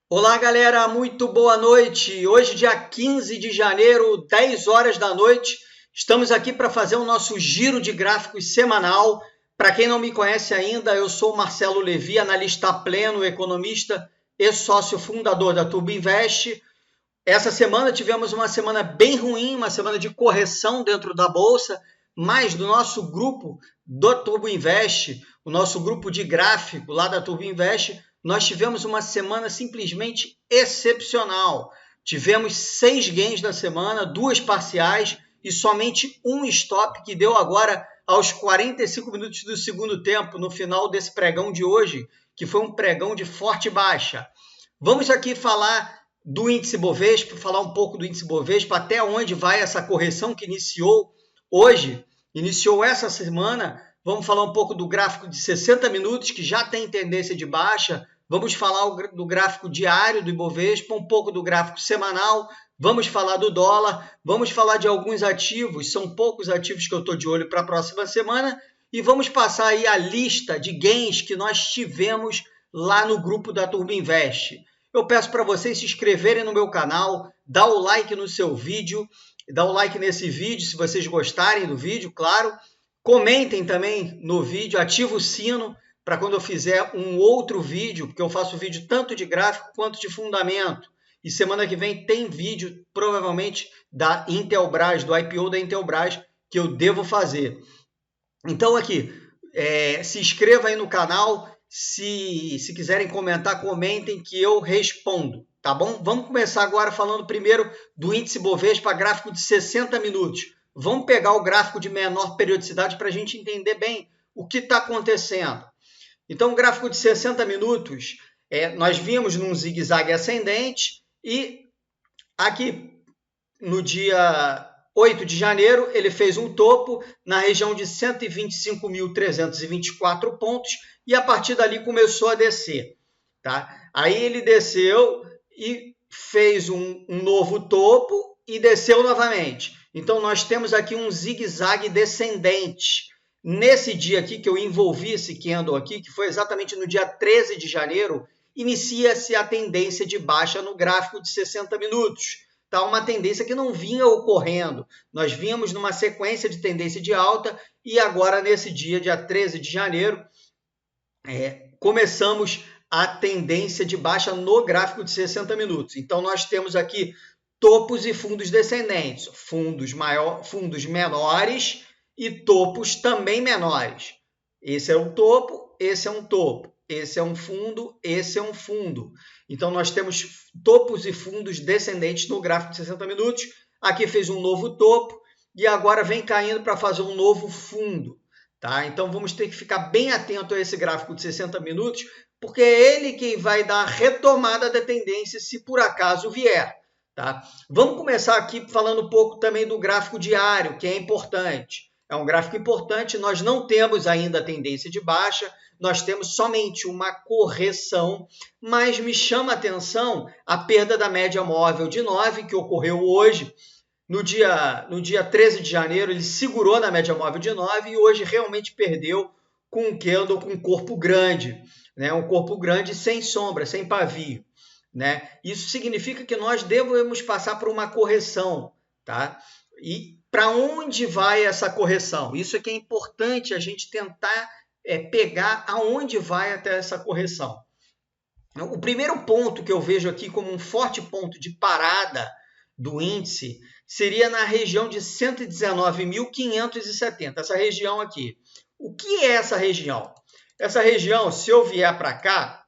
Olá, galera, muito boa noite. Hoje, dia 15 de janeiro, 10 horas da noite, estamos aqui para fazer o nosso giro de gráficos semanal. Para quem não me conhece ainda, eu sou Marcelo Levi, analista pleno, economista e sócio fundador da Turbo Invest. Essa semana tivemos uma semana bem ruim, uma semana de correção dentro da Bolsa, mas do nosso grupo do Turbo Invest, o nosso grupo de gráfico lá da Turbo Invest, nós tivemos uma semana simplesmente excepcional. Tivemos 6 gains da semana, 2 parciais e somente um stop que deu agora aos 45 minutos do segundo tempo, no final desse pregão de hoje, que foi um pregão de forte baixa. Vamos aqui falar do índice Bovespa, falar um pouco do índice Bovespa, até onde vai essa correção que iniciou hoje, iniciou essa semana. Vamos falar um pouco do gráfico de 60 minutos, que já tem tendência de baixa. Vamos falar do gráfico diário do Ibovespa, um pouco do gráfico semanal. Vamos falar do dólar, vamos falar de alguns ativos, são poucos ativos que eu estou de olho para a próxima semana. E vamos passar aí a lista de gains que nós tivemos lá no grupo da Turbo Invest. Eu peço para vocês se inscreverem no meu canal, dar o like no seu vídeo, dar o like nesse vídeo se vocês gostarem do vídeo, claro. Comentem também no vídeo, ativa o sino para quando eu fizer um outro vídeo, porque eu faço vídeo tanto de gráfico quanto de fundamento. E semana que vem tem vídeo, provavelmente, da Intelbras, do IPO da Intelbras, que eu devo fazer. Então aqui, se inscreva aí no canal. Se quiserem comentar, comentem que eu respondo, tá bom? Vamos começar agora falando primeiro do índice Bovespa, gráfico de 60 minutos. Vamos pegar o gráfico de menor periodicidade para a gente entender bem o que está acontecendo. Então, o gráfico de 60 minutos, nós vimos num zigue-zague ascendente e aqui no dia 8 de janeiro, ele fez um topo na região de 125.324 pontos e a partir dali começou a descer. Tá? Aí ele desceu e fez um novo topo e desceu novamente. Então, nós temos aqui um zigue-zague descendente. Nesse dia aqui que eu envolvi esse candle aqui, que foi exatamente no dia 13 de janeiro, inicia-se a tendência de baixa no gráfico de 60 minutos. Tá, uma tendência que não vinha ocorrendo. Nós vínhamos numa sequência de tendência de alta e agora, nesse dia 13 de janeiro, começamos a tendência de baixa no gráfico de 60 minutos. Então, nós temos aqui topos e fundos descendentes, fundos menores e topos também menores. Esse é um topo, esse é um topo. Esse é um fundo, esse é um fundo. Então, nós temos topos e fundos descendentes no gráfico de 60 minutos. Aqui fez um novo topo e agora vem caindo para fazer um novo fundo. Tá? Então, vamos ter que ficar bem atento a esse gráfico de 60 minutos, porque é ele quem vai dar a retomada da tendência, se por acaso vier. Tá? Vamos começar aqui falando um pouco também do gráfico diário, que é importante. É um gráfico importante, nós não temos ainda a tendência de baixa, nós temos somente uma correção, mas me chama a atenção a perda da média móvel de 9, que ocorreu hoje. No dia 13 de janeiro, ele segurou na média móvel de 9 e hoje realmente perdeu com um candle com um corpo grande, né? Um corpo grande sem sombra, sem pavio. Né? Isso significa que nós devemos passar por uma correção. Tá? E para onde vai essa correção? Isso é que é importante a gente tentar pegar aonde vai até essa correção. O primeiro ponto que eu vejo aqui como um forte ponto de parada do índice seria na região de 119.570, essa região aqui. O que é essa região? Essa região, se eu vier para cá,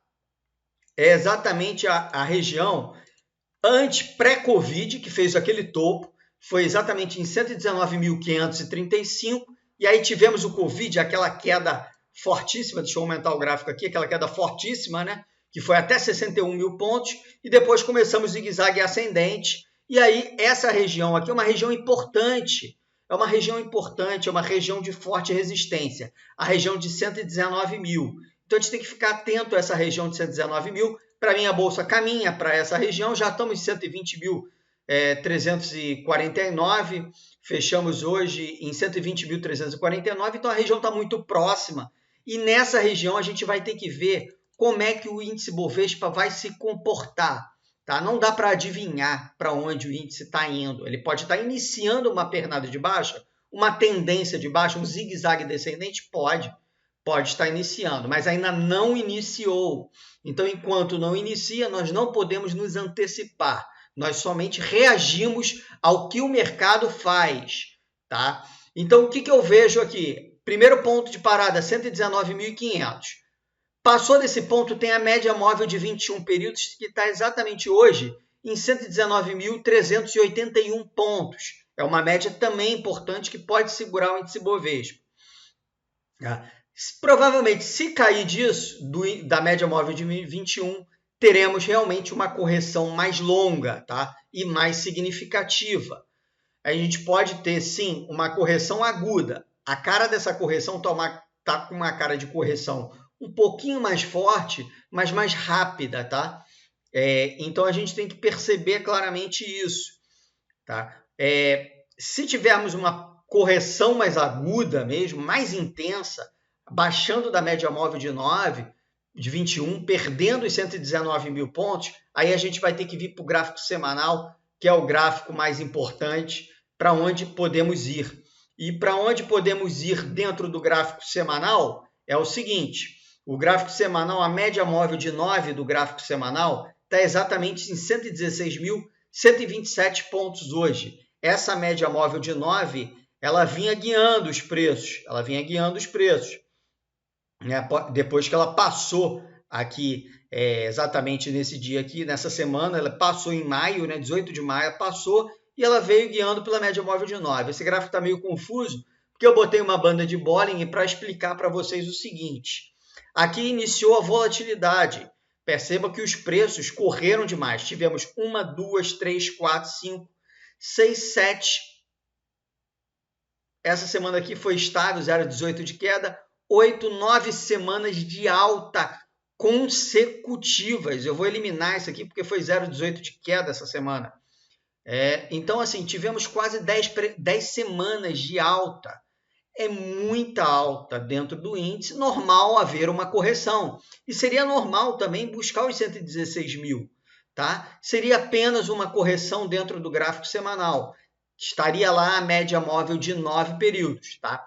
é exatamente a região pré-Covid, que fez aquele topo, foi exatamente em 119.535, e aí tivemos o Covid, aquela queda fortíssima, deixa eu aumentar o gráfico aqui, aquela queda fortíssima, né? Que foi até 61 mil pontos, e depois começamos o zigue-zague ascendente, e aí essa região aqui é uma região importante, é uma região de forte resistência, a região de 119 mil. Então, a gente tem que ficar atento a essa região de 119 mil. Para mim, a Bolsa caminha para essa região. Já estamos em 120.349. Fechamos hoje em 120.349. Então, a região está muito próxima. E nessa região, a gente vai ter que ver como é que o índice Bovespa vai se comportar. Tá? Não dá para adivinhar para onde o índice está indo. Ele pode estar iniciando uma pernada de baixa, uma tendência de baixa, um zigue-zague descendente? Pode estar iniciando, mas ainda não iniciou. Então, enquanto não inicia, nós não podemos nos antecipar. Nós somente reagimos ao que o mercado faz. Tá? Então, o que eu vejo aqui? Primeiro ponto de parada, 119.500. Passou desse ponto, tem a média móvel de 21 períodos, que está exatamente hoje em 119.381 pontos. É uma média também importante que pode segurar o índice Bovespa. Provavelmente, se cair disso, da média móvel de 21, teremos realmente uma correção mais longa, tá? E mais significativa. A gente pode ter, sim, uma correção aguda. A cara dessa correção está com uma cara de correção um pouquinho mais forte, mas mais rápida, tá? Então, a gente tem que perceber claramente isso, tá? Se tivermos uma correção mais aguda mesmo, mais intensa, baixando da média móvel de 9, de 21, perdendo os 119 mil pontos, aí a gente vai ter que vir para o gráfico semanal, que é o gráfico mais importante, para onde podemos ir. E para onde podemos ir dentro do gráfico semanal é o seguinte: o gráfico semanal, a média móvel de 9 do gráfico semanal está exatamente em 116.127 pontos hoje. Essa média móvel de 9, ela vinha guiando os preços. Depois que ela passou aqui, exatamente nesse dia aqui, nessa semana, ela passou em maio, 18 de maio, passou e ela veio guiando pela média móvel de 9. Esse gráfico está meio confuso, porque eu botei uma banda de Bollinger para explicar para vocês o seguinte. Aqui iniciou a volatilidade. Perceba que os preços correram demais. Tivemos 1, 2, 3, 4, 5, 6, 7. Essa semana aqui foi estável, 0,18 de queda. 8, 9 semanas de alta consecutivas. Eu vou eliminar isso aqui porque foi 0,18 de queda essa semana. Então, assim, tivemos quase 10 semanas de alta. É muita alta dentro do índice, normal haver uma correção. E seria normal também buscar os 116 mil. Tá? Seria apenas uma correção dentro do gráfico semanal. Estaria lá a média móvel de 9 períodos. Tá?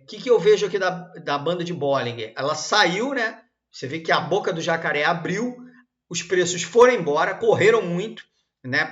Que eu vejo aqui da banda de Bollinger? Ela saiu, né? Você vê que a boca do jacaré abriu, os preços foram embora, correram muito, né?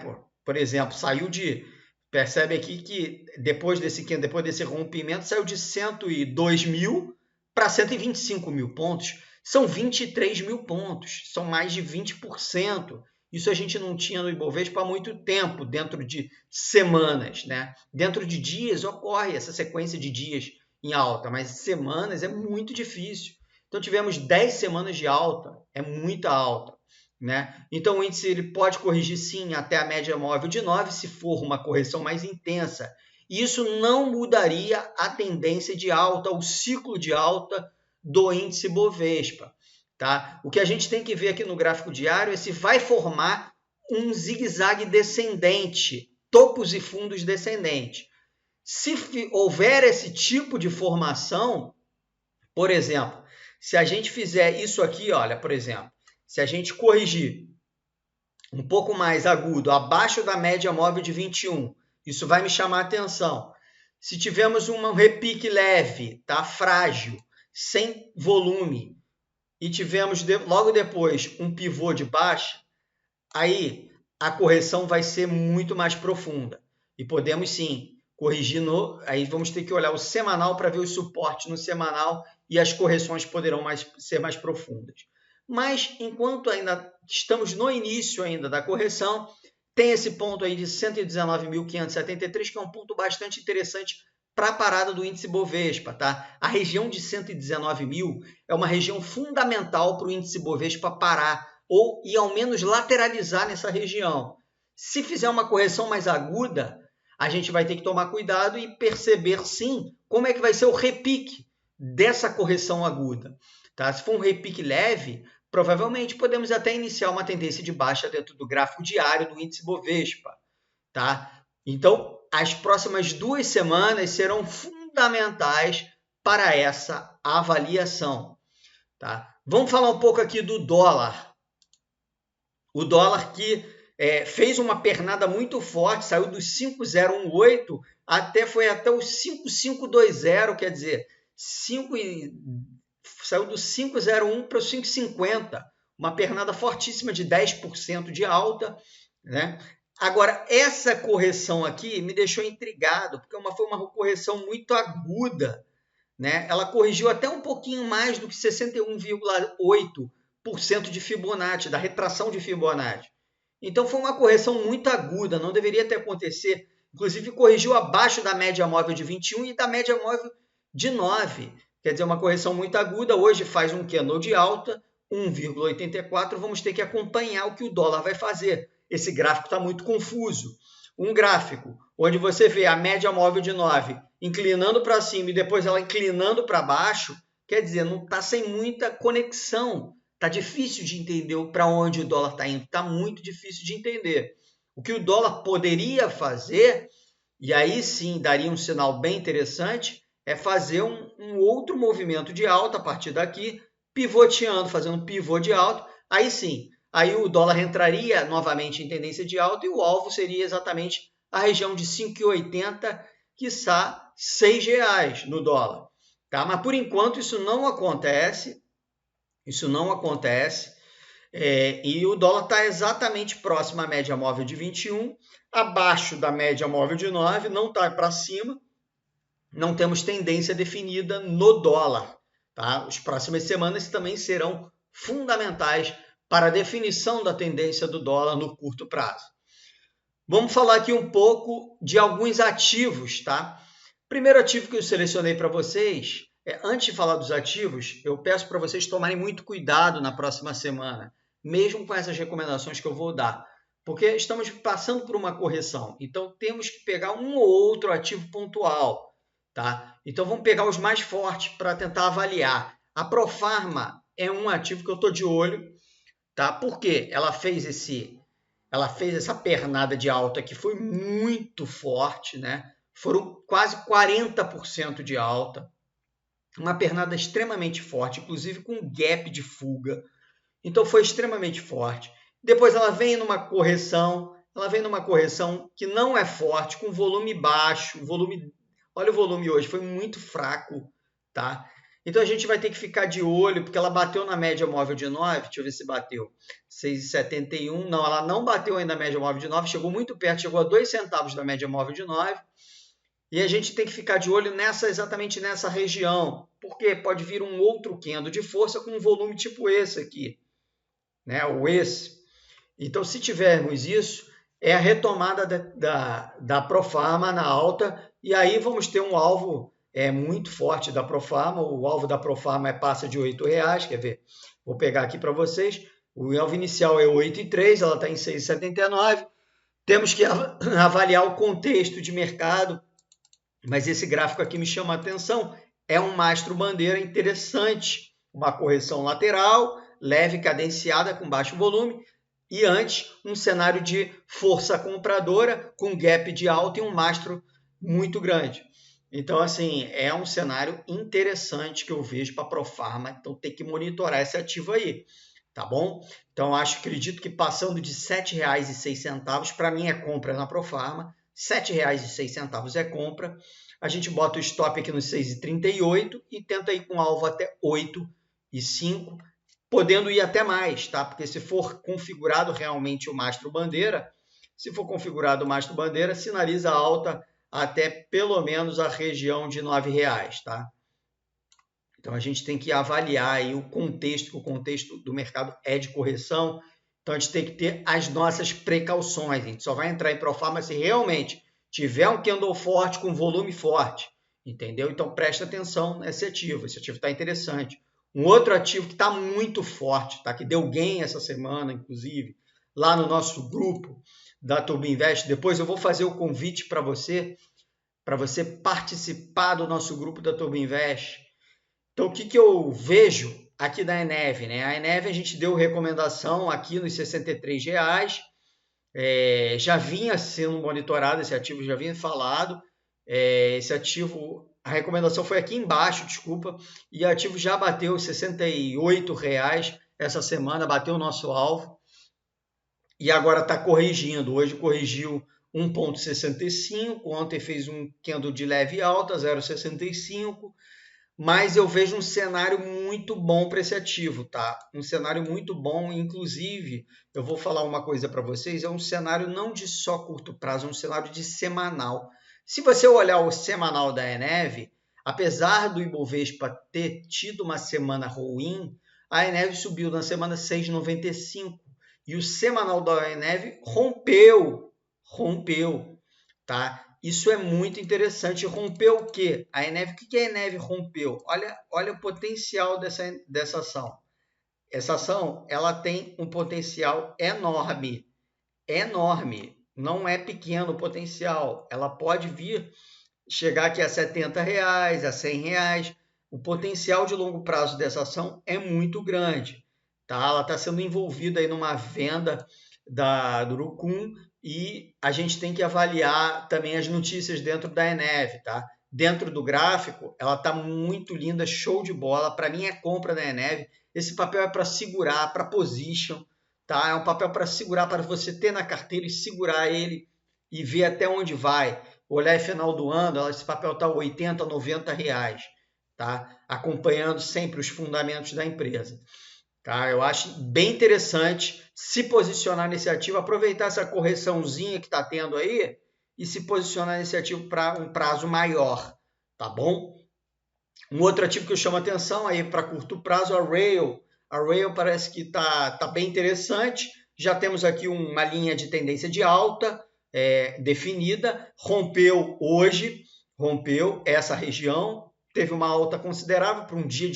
Por exemplo, saiu de... Percebe aqui que depois desse rompimento, saiu de 102 mil para 125 mil pontos. São 23 mil pontos, são mais de 20%. Isso a gente não tinha no Ibovespa há muito tempo, dentro de semanas, né? Dentro de dias ocorre essa sequência de dias em alta, mas semanas é muito difícil. Então tivemos 10 semanas de alta, é muita alta. Né? Então o índice ele pode corrigir sim até a média móvel de 9 se for uma correção mais intensa. E isso não mudaria a tendência de alta, o ciclo de alta do índice Bovespa. Tá? O que a gente tem que ver aqui no gráfico diário é se vai formar um zigue-zague descendente, topos e fundos descendentes. Se houver esse tipo de formação, por exemplo, se a gente fizer isso aqui, olha, por exemplo, se a gente corrigir um pouco mais agudo, abaixo da média móvel de 21, isso vai me chamar a atenção. Se tivermos um repique leve, tá? Frágil, sem volume, e tivemos logo depois um pivô de baixa, aí a correção vai ser muito mais profunda. E podemos sim corrigir aí vamos ter que olhar o semanal para ver os suportes no semanal e as correções poderão ser mais profundas. Mas, enquanto ainda estamos no início ainda da correção, tem esse ponto aí de 119.573, que é um ponto bastante interessante para a parada do índice Bovespa. Tá? A região de 119 mil é uma região fundamental para o índice Bovespa parar, e ao menos lateralizar nessa região. Se fizer uma correção mais aguda, a gente vai ter que tomar cuidado e perceber, sim, como é que vai ser o repique dessa correção aguda. Tá? Se for um repique leve, provavelmente podemos até iniciar uma tendência de baixa dentro do gráfico diário do índice Bovespa. Tá? Então, as próximas 2 semanas serão fundamentais para essa avaliação. Tá? Vamos falar um pouco aqui do dólar. O dólar que fez uma pernada muito forte, saiu dos 5,018 foi até os 5,520, quer dizer, saiu do 5,01 para o 5,50, uma pernada fortíssima de 10% de alta, né? Agora, essa correção aqui me deixou intrigado, porque foi uma correção muito aguda, né? Ela corrigiu até um pouquinho mais do que 61,8% de Fibonacci, da retração de Fibonacci. Então, foi uma correção muito aguda, não deveria ter acontecido. Inclusive, corrigiu abaixo da média móvel de 21 e da média móvel de 9. Quer dizer, uma correção muito aguda. Hoje faz um candle de alta, 1,84. Vamos ter que acompanhar o que o dólar vai fazer. Esse gráfico está muito confuso. Um gráfico onde você vê a média móvel de 9 inclinando para cima e depois ela inclinando para baixo, quer dizer, não está sem muita conexão. Está difícil de entender para onde o dólar está indo. Está muito difícil de entender. O que o dólar poderia fazer, e aí sim daria um sinal bem interessante, é fazer um outro movimento de alta a partir daqui, pivoteando, fazendo um pivô de alta. Aí sim, aí o dólar entraria novamente em tendência de alta e o alvo seria exatamente a região de 5,80, quiçá R$6 no dólar. Tá? Mas por enquanto isso não acontece. E o dólar está exatamente próximo à média móvel de 21, abaixo da média móvel de 9, não está para cima, não temos tendência definida no dólar. Tá? As próximas semanas também serão fundamentais para a definição da tendência do dólar no curto prazo. Vamos falar aqui um pouco de alguns ativos. Tá? Primeiro ativo que eu selecionei para vocês, antes de falar dos ativos, eu peço para vocês tomarem muito cuidado na próxima semana, mesmo com essas recomendações que eu vou dar, porque estamos passando por uma correção, então temos que pegar um ou outro ativo pontual. Tá? Então vamos pegar os mais fortes para tentar avaliar. A Profarma é um ativo que eu estou de olho, tá? Porque ela fez essa pernada de alta que foi muito forte, né? Foram quase 40% de alta, uma pernada extremamente forte, inclusive com gap de fuga. Então foi extremamente forte. Depois ela vem numa correção que não é forte, com volume baixo, olha o volume hoje, foi muito fraco, tá? Então a gente vai ter que ficar de olho, porque ela bateu na média móvel de 9, deixa eu ver se bateu, 6,71, não, ela não bateu ainda na média móvel de 9, chegou muito perto, chegou a 2 centavos da média móvel de 9, e a gente tem que ficar de olho exatamente nessa região, porque pode vir um outro candle de força com um volume tipo esse aqui, né? Ou esse. Então, se tivermos isso, é a retomada da Profarma na alta, e aí vamos ter um alvo muito forte da Profarma. O alvo da Profarma passa de R$8, quer ver? Vou pegar aqui para vocês. O alvo inicial é 8,3, ela está em 6,79. Temos que avaliar o contexto de mercado, mas esse gráfico aqui me chama a atenção. É um mastro bandeira interessante, uma correção lateral, leve, cadenciada, com baixo volume, e antes um cenário de força compradora, com gap de alta e um mastro muito grande. Então, assim, é um cenário interessante que eu vejo para a Profarma, então tem que monitorar esse ativo aí, tá bom? Então, acredito que passando de R$ 7,06, para mim é compra na Profarma, R$ 7,06 é compra. A gente bota o stop aqui nos 6,38 e tenta ir com alvo até 8,5, podendo ir até mais, tá? Porque se for configurado realmente o mastro bandeira, sinaliza alta até pelo menos a região de R$ 9,00, tá? Então a gente tem que avaliar aí o contexto do mercado é de correção, então a gente tem que ter as nossas precauções. A gente só vai entrar em Profarma se realmente tiver um candle forte com volume forte, entendeu? Então presta atenção nesse ativo está interessante. Um outro ativo que está muito forte, tá? Que deu gain essa semana, inclusive, lá no nosso grupo da Turbin Invest. Depois eu vou fazer o convite para você participar do nosso grupo da Turbin Invest. Então, o que eu vejo aqui da Eneve, né? A Eneve a gente deu recomendação aqui nos R$ 63, já vinha sendo monitorado, esse ativo já vinha falado, esse ativo a recomendação foi aqui embaixo, desculpa, e o ativo já bateu R$ 68 essa semana, bateu o nosso alvo, e agora está corrigindo. Hoje corrigiu 1,65, ontem fez um candle de leve alta, 0,65, mas eu vejo um cenário muito bom para esse ativo, tá? Um cenário muito bom, inclusive, eu vou falar uma coisa para vocês, é um cenário não de só curto prazo, é um cenário de semanal. Se você olhar o semanal da Eneve, apesar do Ibovespa ter tido uma semana ruim, a Eneve subiu na semana 6,95 e o semanal da Eneve rompeu, tá? Isso é muito interessante. Rompeu o quê? A Eneve, o que a Eneve rompeu? Olha o potencial dessa ação. Essa ação, ela tem um potencial enorme. Enorme. Não é pequeno o potencial. Ela pode vir, chegar aqui a R$70, a R$100. O potencial de longo prazo dessa ação é muito grande. Tá? Ela está sendo envolvida aí numa venda do Urucum, e a gente tem que avaliar também as notícias dentro da Eneve, tá? Dentro do gráfico, ela está muito linda, show de bola. Para mim é compra da Eneve. Esse papel é para segurar, para position, tá? É um papel para segurar, para você ter na carteira e segurar ele e ver até onde vai. Olhar final do ano, esse papel está R$80, R$90, tá? Acompanhando sempre os fundamentos da empresa. Tá? Eu acho bem interessante se posicionar nesse ativo, aproveitar essa correçãozinha que está tendo aí e se posicionar nesse ativo para um prazo maior, tá bom? Um outro ativo que eu chamo a atenção aí para curto prazo, a Rail. A Rail parece que tá bem interessante. Já temos aqui uma linha de tendência de alta definida. Rompeu essa região. Teve uma alta considerável para um dia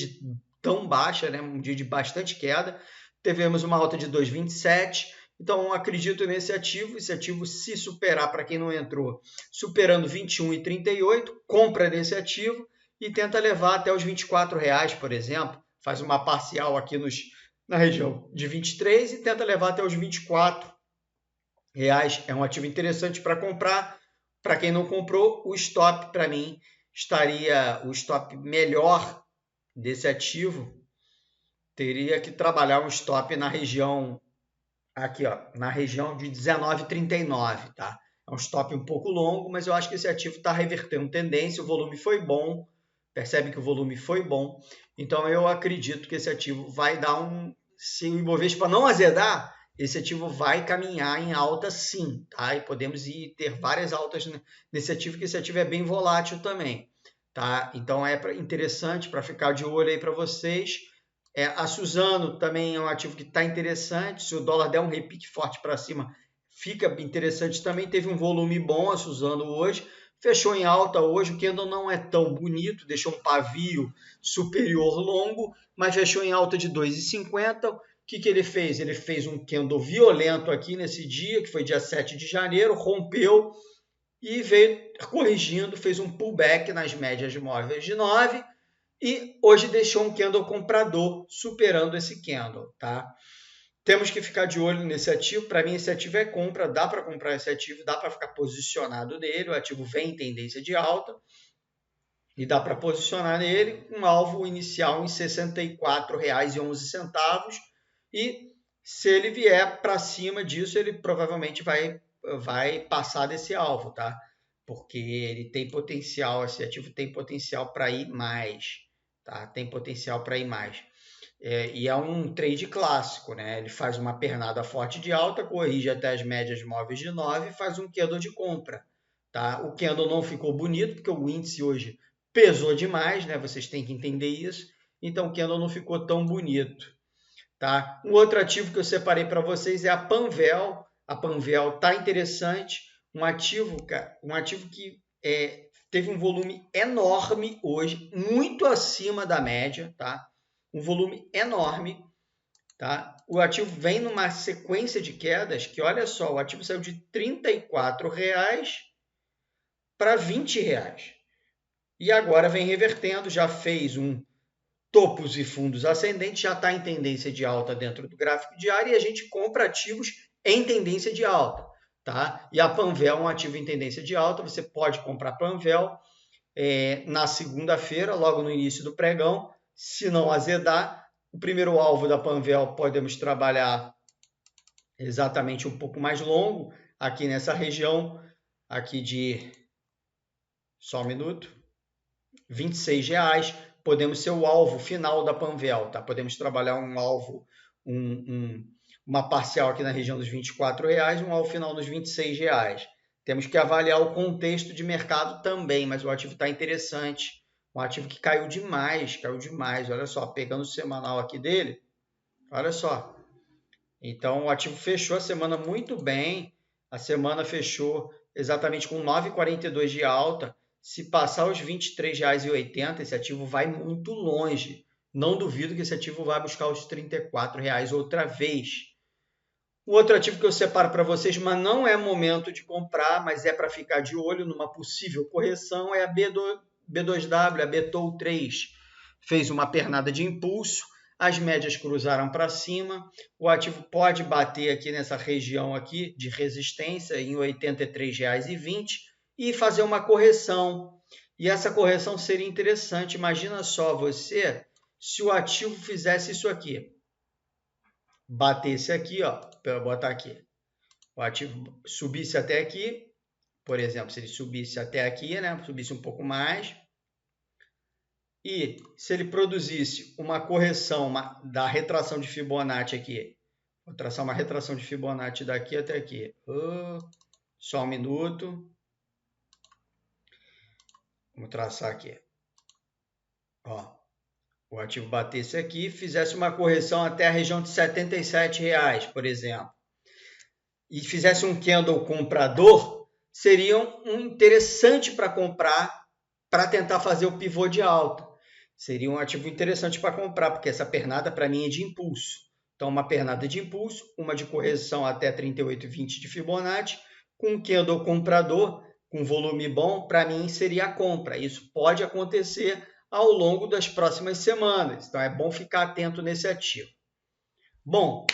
tão baixa, né? Um dia de bastante queda. Tivemos uma alta de 2,27. Então, acredito nesse ativo. Esse ativo, se superar, para quem não entrou, superando 21,38, compra desse ativo e tenta levar até os R$24, por exemplo. Faz uma parcial aqui na região de 23 e tenta levar até os R$24. É um ativo interessante para comprar. Para quem não comprou, o stop, para mim, estaria o stop melhor desse ativo. Teria que trabalhar um stop na região aqui, ó, na região de 19,39, tá? É um stop um pouco longo, mas eu acho que esse ativo está revertendo tendência, o volume foi bom, percebe que o volume foi bom, então eu acredito que esse ativo vai dar se o Ibovespa não azedar, esse ativo vai caminhar em alta sim, tá? E podemos ter várias altas nesse ativo, que esse ativo é bem volátil também, tá? Então é interessante para ficar de olho aí para vocês. A Suzano também é um ativo que está interessante. Se o dólar der um repique forte para cima, fica interessante também. Teve um volume bom a Suzano hoje. Fechou em alta hoje. O candle não é tão bonito, deixou um pavio superior longo, mas fechou em alta de 2,50. O que ele fez? Ele fez um candle violento aqui nesse dia, que foi dia 7 de janeiro, rompeu e veio corrigindo, fez um pullback nas médias móveis de 9. E hoje deixou um candle comprador superando esse candle, tá? Temos que ficar de olho nesse ativo. Para mim, esse ativo é compra, dá para comprar esse ativo, dá para ficar posicionado nele. O ativo vem em tendência de alta e dá para posicionar nele. Um alvo inicial em R$ 64,11. E se ele vier para cima disso, ele provavelmente vai passar desse alvo, tá? Porque ele tem potencial, esse ativo tem potencial para ir mais. Tá? Tem potencial para ir mais. E é um trade clássico, né? Ele faz uma pernada forte de alta, corrige até as médias móveis de 9 e faz um candle de compra. Tá? O candle não ficou bonito, porque o índice hoje pesou demais, né? Vocês têm que entender isso. Então o candle não ficou tão bonito. Tá? Um outro ativo que eu separei para vocês é a Panvel. A Panvel está interessante. Um ativo que teve um volume enorme hoje, muito acima da média, tá? Um volume enorme, tá? O ativo vem numa sequência de quedas que, olha só, o ativo saiu de R$ 34 para R$ 20. E agora vem revertendo, já fez um topos e fundos ascendentes, já está em tendência de alta dentro do gráfico diário e a gente compra ativos em tendência de alta. Tá? E a Panvel é um ativo em tendência de alta, você pode comprar Panvel na segunda-feira, logo no início do pregão. Se não azedar, o primeiro alvo da Panvel podemos trabalhar exatamente um pouco mais longo, aqui nessa região aqui de, só um minuto, R$26, podemos ser o alvo final da Panvel, tá? Podemos trabalhar um alvo, uma parcial aqui na região dos R$24, um alvo final nos R$26. Temos que avaliar o contexto de mercado também, mas o ativo está interessante. Um ativo que caiu demais, olha só, pegando o semanal aqui dele, olha só. Então, o ativo fechou a semana muito bem, a semana fechou exatamente com 9,42 de alta. Se passar os R$23,80, esse ativo vai muito longe. Não duvido que esse ativo vai buscar os R$34 outra vez. O outro ativo que eu separo para vocês, mas não é momento de comprar, mas é para ficar de olho numa possível correção, é a B2W, a BTOL 3. Fez uma pernada de impulso, as médias cruzaram para cima, o ativo pode bater aqui nessa região aqui de resistência em R$ 83,20 e fazer uma correção. E essa correção seria interessante. Imagina só você, se o ativo fizesse isso aqui. Batesse aqui, ó, para eu botar aqui. O ativo subisse até aqui, por exemplo, se ele subisse até aqui, né, subisse um pouco mais, e se ele produzisse uma correção da retração de Fibonacci aqui, vou traçar uma retração de Fibonacci daqui até aqui, só um minuto, vamos traçar aqui, ó. O ativo batesse aqui, fizesse uma correção até a região de R$77, por exemplo, e fizesse um candle comprador, seria um interessante para comprar, para tentar fazer o pivô de alta. Seria um ativo interessante para comprar, porque essa pernada para mim é de impulso. Então, uma pernada de impulso, uma de correção até 38,20 de Fibonacci, com um candle comprador, com volume bom, para mim seria a compra. Isso pode acontecer ao longo das próximas semanas. Então, é bom ficar atento nesse ativo. Bom,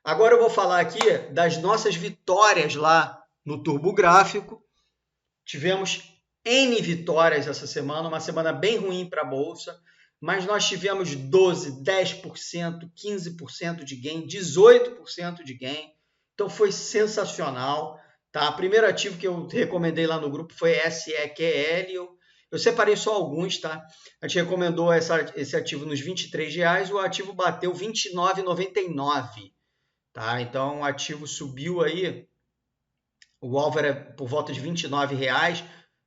agora eu vou falar aqui das nossas vitórias lá no Turbo Gráfico. Tivemos N vitórias essa semana, uma semana bem ruim para a Bolsa, mas nós tivemos 12%, 10%, 15% de gain, 18% de gain. Então, foi sensacional. Tá? O primeiro ativo que eu recomendei lá no grupo foi SEQL. Eu separei só alguns, tá? A gente recomendou esse ativo nos R$23, o ativo bateu R$29,99, tá? Então, o ativo subiu aí, o alvo era por volta de R$29,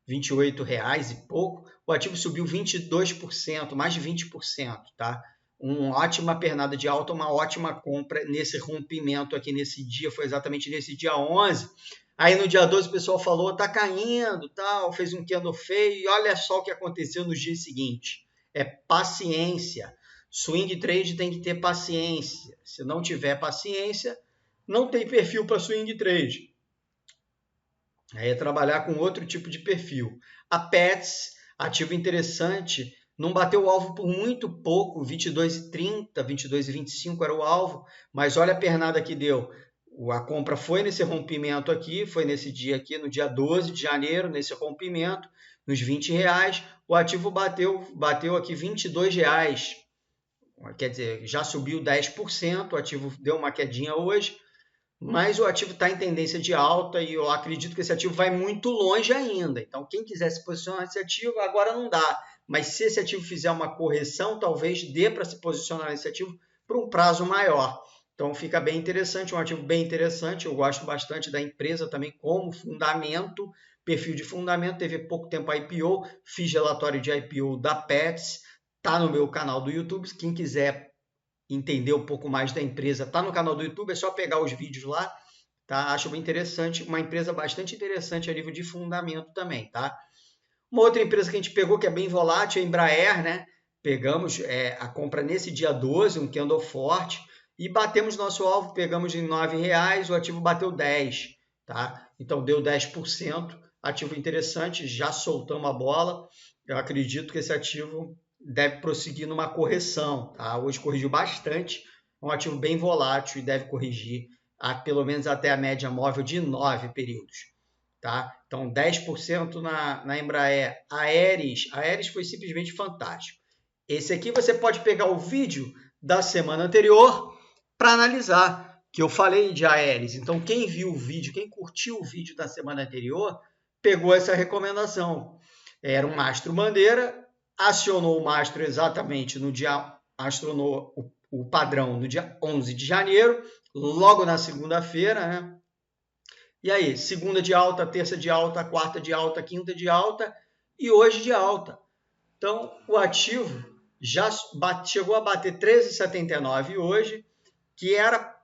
R$28 e pouco, o ativo subiu 22%, mais de 20%, tá? Uma ótima pernada de alta, uma ótima compra nesse rompimento aqui nesse dia, foi exatamente nesse dia 11. Aí no dia 12 o pessoal falou, tá caindo, tal, fez um candle feio, e olha só o que aconteceu no dia seguinte. É paciência. Swing trade tem que ter paciência. Se não tiver paciência, não tem perfil para swing trade. Aí é trabalhar com outro tipo de perfil. A Pets, ativo interessante, não bateu o alvo por muito pouco, 22,30, 22,25 era o alvo, mas olha a pernada que deu. A compra foi nesse rompimento aqui, foi nesse dia aqui, no dia 12 de janeiro, nesse rompimento, nos R$20. O ativo bateu aqui R$22. Quer dizer, já subiu 10%, o ativo deu uma quedinha hoje, mas o ativo está em tendência de alta e eu acredito que esse ativo vai muito longe ainda. Então, quem quiser se posicionar nesse ativo, agora não dá. Mas se esse ativo fizer uma correção, talvez dê para se posicionar nesse ativo por um prazo maior. Então, fica bem interessante, um ativo bem interessante. Eu gosto bastante da empresa também como fundamento, perfil de fundamento. Teve pouco tempo a IPO, fiz relatório de IPO da Pets, está no meu canal do YouTube. Quem quiser entender um pouco mais da empresa, está no canal do YouTube, é só pegar os vídeos lá. Tá? Acho bem interessante, uma empresa bastante interessante a nível de fundamento também. Tá? Uma outra empresa que a gente pegou, que é bem volátil, é a Embraer, né? Pegamos a compra nesse dia 12, um candle forte, e batemos nosso alvo, pegamos em R$9, o ativo bateu 10, tá? Então deu 10%, ativo interessante, já soltamos a bola. Eu acredito que esse ativo deve prosseguir numa correção, tá? Hoje corrigiu bastante, é um ativo bem volátil e deve corrigir pelo menos até a média móvel de 9 períodos. tá? Então, 10% na Embraer. A Aeris foi simplesmente fantástico. Esse aqui você pode pegar o vídeo da semana anterior para analisar, que eu falei de Aeris. Então, quem viu o vídeo, quem curtiu o vídeo da semana anterior, pegou essa recomendação. Era um mastro bandeira, acionou o mastro exatamente no dia, acionou o padrão no dia 11 de janeiro, logo na segunda-feira, né? E aí, segunda de alta, terça de alta, quarta de alta, quinta de alta e hoje de alta. Então, o ativo já chegou a bater 13,79 hoje, que era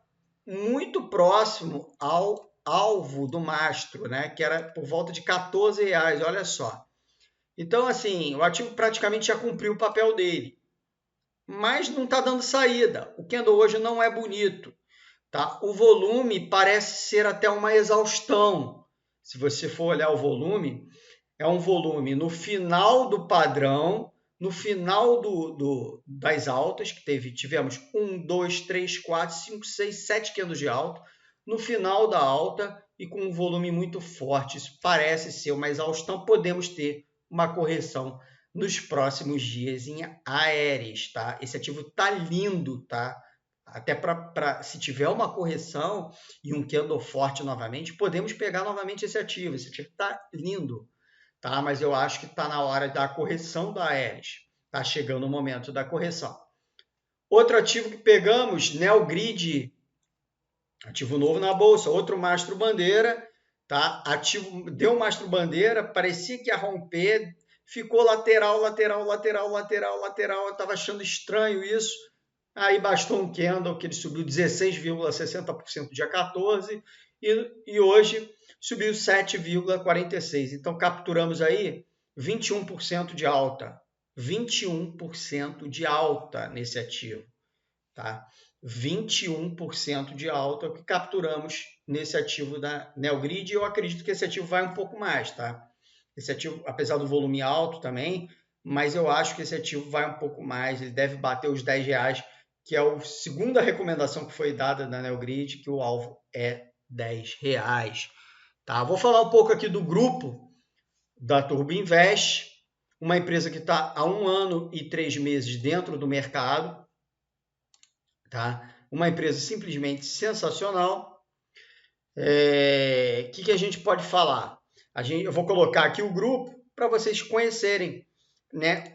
muito próximo ao alvo do mastro, né? Que era por volta de R$14, olha só. Então, assim, o ativo praticamente já cumpriu o papel dele, mas não está dando saída. O candle hoje não é bonito. Tá? O volume parece ser até uma exaustão. Se você for olhar o volume, é um volume no final do padrão, no final das altas, que tivemos 1, 2, 3, 4, 5, 6, 7 candles de alta, no final da alta e com um volume muito forte. Isso parece ser uma exaustão. Podemos ter uma correção nos próximos dias em Aeris. Tá? Esse ativo está lindo, tá? Até se tiver uma correção e um candle forte novamente, podemos pegar novamente esse ativo. Esse ativo está lindo, tá? Mas eu acho que está na hora da correção da Aeris. Está chegando o momento da correção. Outro ativo que pegamos, Neogrid, ativo novo na bolsa, outro mastro bandeira, tá? Ativo deu mastro bandeira, parecia que ia romper, ficou lateral. Eu estava achando estranho isso. Aí bastou um candle que ele subiu 16,60% dia 14 e hoje subiu 7,46%. Então capturamos aí 21% de alta. 21% de alta nesse ativo. Tá? 21% de alta que capturamos nesse ativo da Neogrid. E eu acredito que esse ativo vai um pouco mais. Tá? Esse ativo, apesar do volume alto também, mas eu acho que esse ativo vai um pouco mais. Ele deve bater os R$10, que é a segunda recomendação que foi dada na Neogrid, que o alvo é R$10. Tá? Vou falar um pouco aqui do grupo da Turbo Invest, uma empresa que está há 1 ano e 3 meses dentro do mercado. Tá? Uma empresa simplesmente sensacional. Que a gente pode falar? Eu vou colocar aqui o grupo para vocês conhecerem. Né?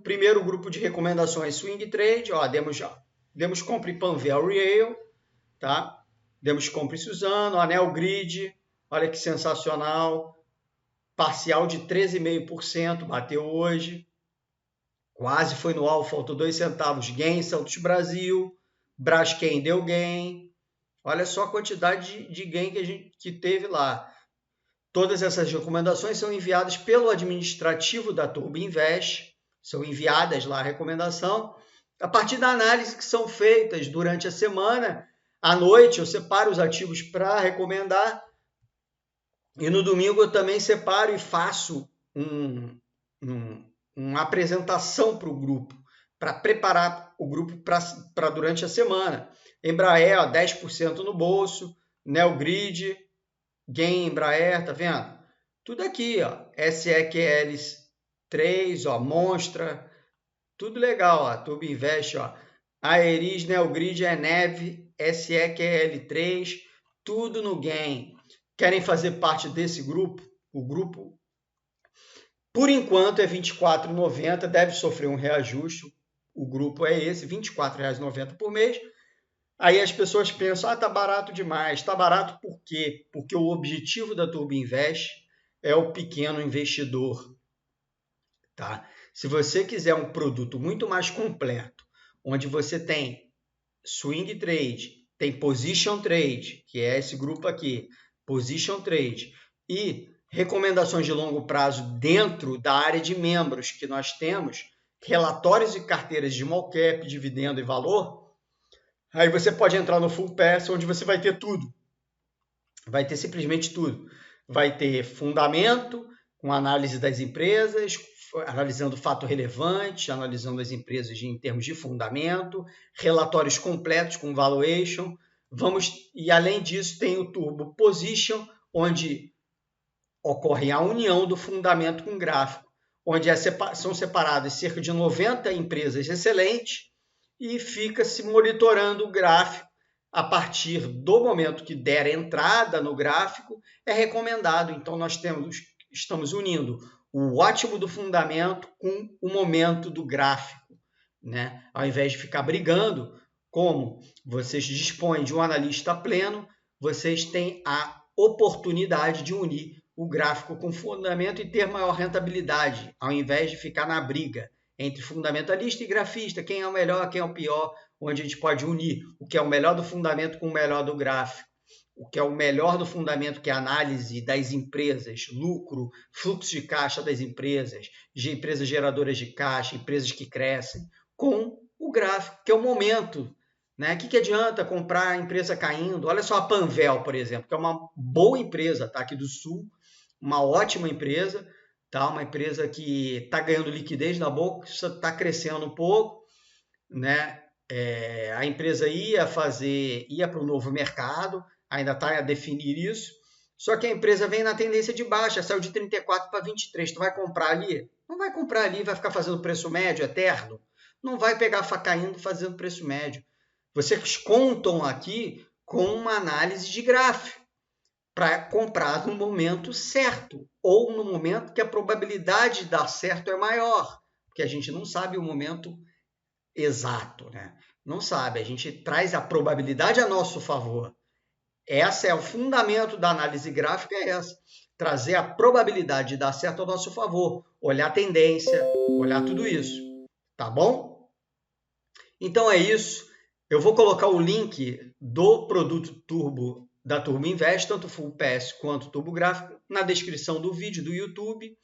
Primeiro grupo de recomendações Swing Trade, ó, demos compre Panvel Real, tá? Demos compre Suzano, Anel Grid, olha que sensacional, parcial de 13,5%, bateu hoje, quase foi no alvo, faltou 2 centavos, Gain, Santos Brasil, Braskem deu gain, olha só a quantidade de gain que teve lá. Todas essas recomendações são enviadas pelo administrativo da Turbo Invest, são enviadas lá a recomendação, a partir da análise que são feitas durante a semana. À noite eu separo os ativos para recomendar e no domingo eu também separo e faço uma apresentação para o grupo, para preparar o grupo para durante a semana. Embraer, ó, 10% no bolso, Neogrid, Gain, Embraer, tá vendo? Tudo aqui, ó. SEQL 3, ó, Monstra, tudo legal, ó. Turbo Invest, ó. Aeris, Neogrid, Eneve, SEQL 3, tudo no Gain. Querem fazer parte desse grupo? O grupo, por enquanto, é R$ 24,90, deve sofrer um reajuste. O grupo é esse, R$ 24,90 por mês. Aí as pessoas pensam, tá barato demais. Tá barato por quê? Porque o objetivo da Turbo Invest é o pequeno investidor. Tá? Se você quiser um produto muito mais completo, onde você tem Swing Trade, tem Position Trade, que é esse grupo aqui, Position Trade, e recomendações de longo prazo dentro da área de membros que nós temos, relatórios e carteiras de small cap, dividendo e valor, aí você pode entrar no Full Pass, onde você vai ter tudo. Vai ter simplesmente tudo. Vai ter fundamento, com análise das empresas, analisando fato relevante, analisando as empresas em termos de fundamento, relatórios completos com valuation. E além disso, tem o Turbo Position, onde ocorre a união do fundamento com o gráfico, onde são separadas cerca de 90 empresas excelentes e fica-se monitorando o gráfico. A partir do momento que der entrada no gráfico, é recomendado. Então, nós estamos unindo o ótimo do fundamento com o momento do gráfico, né? Ao invés de ficar brigando, como vocês dispõem de um analista pleno, vocês têm a oportunidade de unir o gráfico com fundamento e ter maior rentabilidade, ao invés de ficar na briga entre fundamentalista e grafista, quem é o melhor, quem é o pior, onde a gente pode unir o que é o melhor do fundamento com o melhor do gráfico, o que é o melhor do fundamento, que é a análise das empresas, lucro, fluxo de caixa das empresas, de empresas geradoras de caixa, empresas que crescem, com o gráfico, que é o momento. Né? O que adianta comprar a empresa caindo? Olha só a Panvel, por exemplo, que é uma boa empresa, tá? Aqui do Sul, uma ótima empresa, tá? Uma empresa que está ganhando liquidez na bolsa, está crescendo um pouco, né? A empresa ia para o novo mercado, ainda está a definir isso, só que a empresa vem na tendência de baixa, saiu de 34 para 23, tu vai comprar ali? Não vai comprar ali, vai ficar fazendo preço médio eterno? Não vai pegar a faca caindo fazendo preço médio. Vocês contam aqui com uma análise de gráfico para comprar no momento certo ou no momento que a probabilidade de dar certo é maior, porque a gente não sabe o momento exato, né? Não sabe, a gente traz a probabilidade a nosso favor. Esse é o fundamento da análise gráfica, é essa. Trazer a probabilidade de dar certo ao nosso favor, olhar a tendência, olhar tudo isso, tá bom? Então é isso. Eu vou colocar o link do produto Turbo da Turbo Invest, tanto Full PS quanto Turbo Gráfico, na descrição do vídeo do YouTube.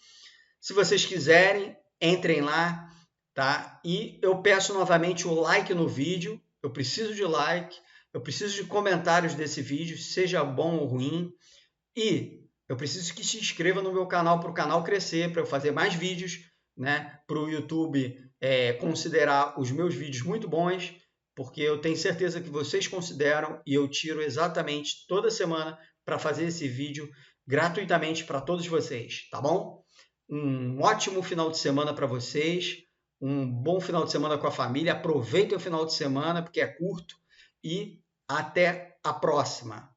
Se vocês quiserem, entrem lá, tá? E eu peço novamente o like no vídeo. Eu preciso de like, eu preciso de comentários desse vídeo, seja bom ou ruim. E eu preciso que se inscreva no meu canal para o canal crescer, para eu fazer mais vídeos, né? Para o YouTube considerar os meus vídeos muito bons, porque eu tenho certeza que vocês consideram e eu tiro exatamente toda semana para fazer esse vídeo gratuitamente para todos vocês, tá bom? Um ótimo final de semana para vocês, um bom final de semana com a família, aproveitem o final de semana porque é curto e até a próxima!